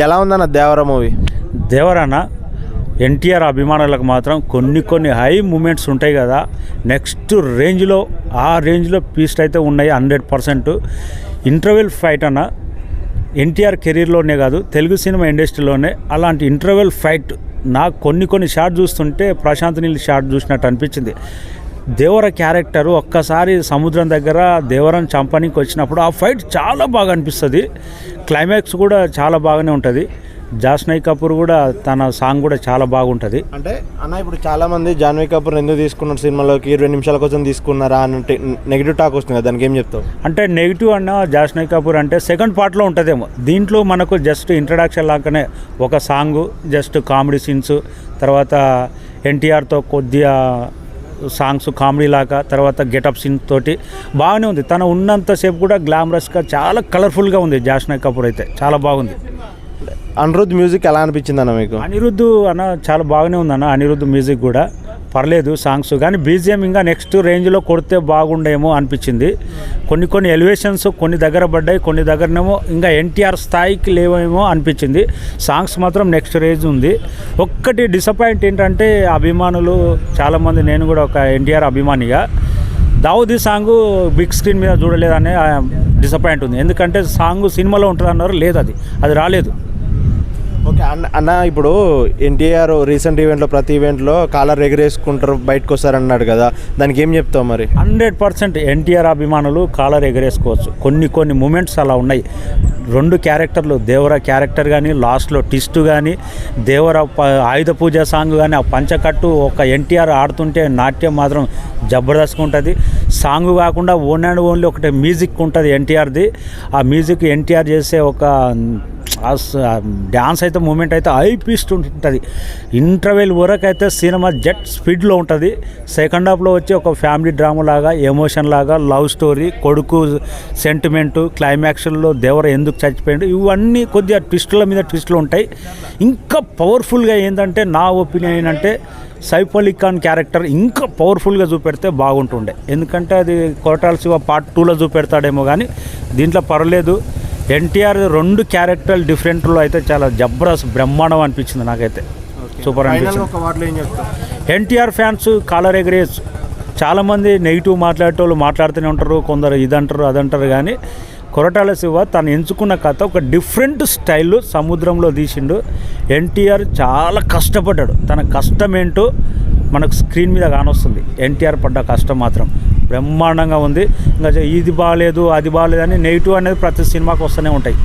ఎలా ఉందన్న దేవరా మూవీ? దేవరన్న ఎన్టీఆర్ అభిమానులకు మాత్రం కొన్ని హై మూమెంట్స్ ఉంటాయి కదా, నెక్స్ట్ రేంజ్లో ఆ రేంజ్లో పీస్ట్ అయితే ఉన్నాయి 100%. ఇంటర్వెల్ ఫైట్ అన్న ఎన్టీఆర్ కెరీర్లోనే కాదు తెలుగు సినిమా ఇండస్ట్రీలోనే అలాంటి ఇంటర్వెల్ ఫైట్ నాకు కొన్ని షాట్ చూస్తుంటే ప్రశాంత్ నీల్ షాట్ చూసినట్టు అనిపించింది. దేవర క్యారెక్టరు ఒక్కసారి సముద్రం దగ్గర దేవరని చంపనీకి వచ్చినప్పుడు ఆ ఫైట్ చాలా బాగా అనిపిస్తుంది. క్లైమాక్స్ కూడా చాలా బాగానే ఉంటుంది. జాస్నవి కపూర్ కూడా తన సాంగ్ కూడా చాలా బాగుంటుంది. అంటే అన్న ఇప్పుడు చాలామంది జాన్వీ కపూర్ ఎందుకు తీసుకున్నారు సినిమాలోకి, 20 నిమిషాల కోసం తీసుకున్నారా అని నెగిటివ్ టాక్ వస్తుంది కదా, దానికి ఏం చెప్తావు? అంటే నెగిటివ్ అన్న జాస్నవి కపూర్ అంటే సెకండ్ పార్ట్లో ఉంటుందేమో, దీంట్లో మనకు జస్ట్ ఇంట్రడక్షన్ లాగానే ఒక సాంగు, జస్ట్ కామెడీ సీన్స్, తర్వాత ఎన్టీఆర్తో కొద్దిగా సాంగ్స్ కామెడీ లాగా, తర్వాత గెటప్ సీన్ తోటి బాగానే ఉంది. తను ఉన్నంతసేపు కూడా గ్లామరస్గా చాలా కలర్ఫుల్గా ఉంది జాస్నవి కపూర్ అయితే, చాలా బాగుంది. అనిరుద్ధ్ మ్యూజిక్ ఎలా అనిపించింది అన్న మీకు? అనిరుద్ధ్ అన్న చాలా బాగానే ఉందన్న, అనిరుద్ధ్ మ్యూజిక్ కూడా పర్లేదు సాంగ్స్, కానీ బీజిఎం ఇంకా నెక్స్ట్ రేంజ్లో కొడితే బాగుండేమో అనిపించింది. కొన్ని ఎలివేషన్స్ కొన్ని దగ్గర పడ్డాయి, కొన్ని దగ్గరనేమో ఇంకా ఎన్టీఆర్ స్థాయికి లేవేమో అనిపించింది. సాంగ్స్ మాత్రం నెక్స్ట్ రేంజ్ ఉంది. ఒక్కటి డిసప్పాయింట్ ఏంటంటే అభిమానులు చాలామంది, నేను కూడా ఒక ఎన్టీఆర్ అభిమానిగా దావుదీ సాంగ్ బిగ్ స్క్రీన్ మీద చూడలేదనే డిసప్పాయింట్ ఉంది. ఎందుకంటే సాంగ్ సినిమాలో ఉంటుంది అన్నారు, లేదు అది రాలేదు. ఓకే అన్న, ఇప్పుడు ఎన్టీఆర్ రీసెంట్ ఈవెంట్లో ప్రతి ఈవెంట్లో కాలర్ ఎగరేసుకుంటారు బయటకు వస్తారన్నాడు కదా, దానికి ఏం చెప్తావు మరి? 100% ఎన్టీఆర్ అభిమానులు కాలర్ ఎగరేసుకోవచ్చు. కొన్ని మూమెంట్స్ అలా ఉన్నాయి. 2 క్యారెక్టర్లు, దేవర క్యారెక్టర్ కానీ, లాస్ట్లో ట్విస్ట్ కానీ, దేవర ఆయుధ పూజ సాంగ్ కానీ, ఆ పంచకట్టు ఒక ఎన్టీఆర్ ఆడుతుంటే నాట్యం మాత్రం జబర్దస్త్గా ఉంటుంది. సాంగ్ కాకుండా ఓన్లీ ఒకటి మ్యూజిక్ ఉంటుంది ఎన్టీఆర్ది. ఆ మ్యూజిక్ ఎన్టీఆర్ చేసే ఒక డ్యాన్స్ అయితే మూమెంట్ అయితే ఐపీస్ట్ ఉంటుంది. ఇంటర్వెల్ వరకు అయితే సినిమా జెట్ స్పీడ్లో ఉంటుంది. సెకండ్ హాఫ్లో వచ్చి ఒక ఫ్యామిలీ డ్రామా లాగా, ఎమోషన్ లాగా, లవ్ స్టోరీ, కొడుకు సెంటిమెంటు, క్లైమాక్స్లో దేవర ఎందుకు చచ్చిపోయాడు, ఇవన్నీ కొద్దిగా ట్విస్టుల మీద ట్విస్టులు ఉంటాయి. ఇంకా పవర్ఫుల్గా ఏంటంటే నా ఒపీనియన్ ఏంటంటే సైఫ్ అలీ ఖాన్ క్యారెక్టర్ ఇంకా పవర్ఫుల్గా చూపెడితే బాగుంటుండే. ఎందుకంటే అది కొరటాల శివ పార్ట్ 2లో చూపెడతాడేమో, కానీ దీంట్లో పర్లేదు. ఎన్టీఆర్ 2 క్యారెక్టర్లు డిఫరెంట్లో అయితే చాలా జబర్దస్త్ బ్రహ్మాండం అనిపించింది నాకైతే, సూపర్ అనిపించింది. ఎన్టీఆర్ ఫ్యాన్స్ కాలర్ ఎగరేజ్ చాలామంది నెగిటివ్ మాట్లాడేటోళ్ళు మాట్లాడుతూనే ఉంటారు, కొందరు ఇదంటారు అదంటారు, కానీ కొరటాల శివ తను ఎంచుకున్న కథ ఒక డిఫరెంట్ స్టైల్లో సముద్రంలో తీసిండు. ఎన్టీఆర్ చాలా కష్టపడ్డాడు, తన కష్టం ఏంటో మనకు స్క్రీన్ మీద కానొస్తుంది. ఎన్టీఆర్ పడ్డ కష్టం మాత్రం బ్రహ్మాండంగా ఉంది. ఇంకా ఇది బాగాలేదు అది బాగాలేదు అని నెగిటివ్ అనేది ప్రతి సినిమాకి వస్తూనే ఉంటాయి.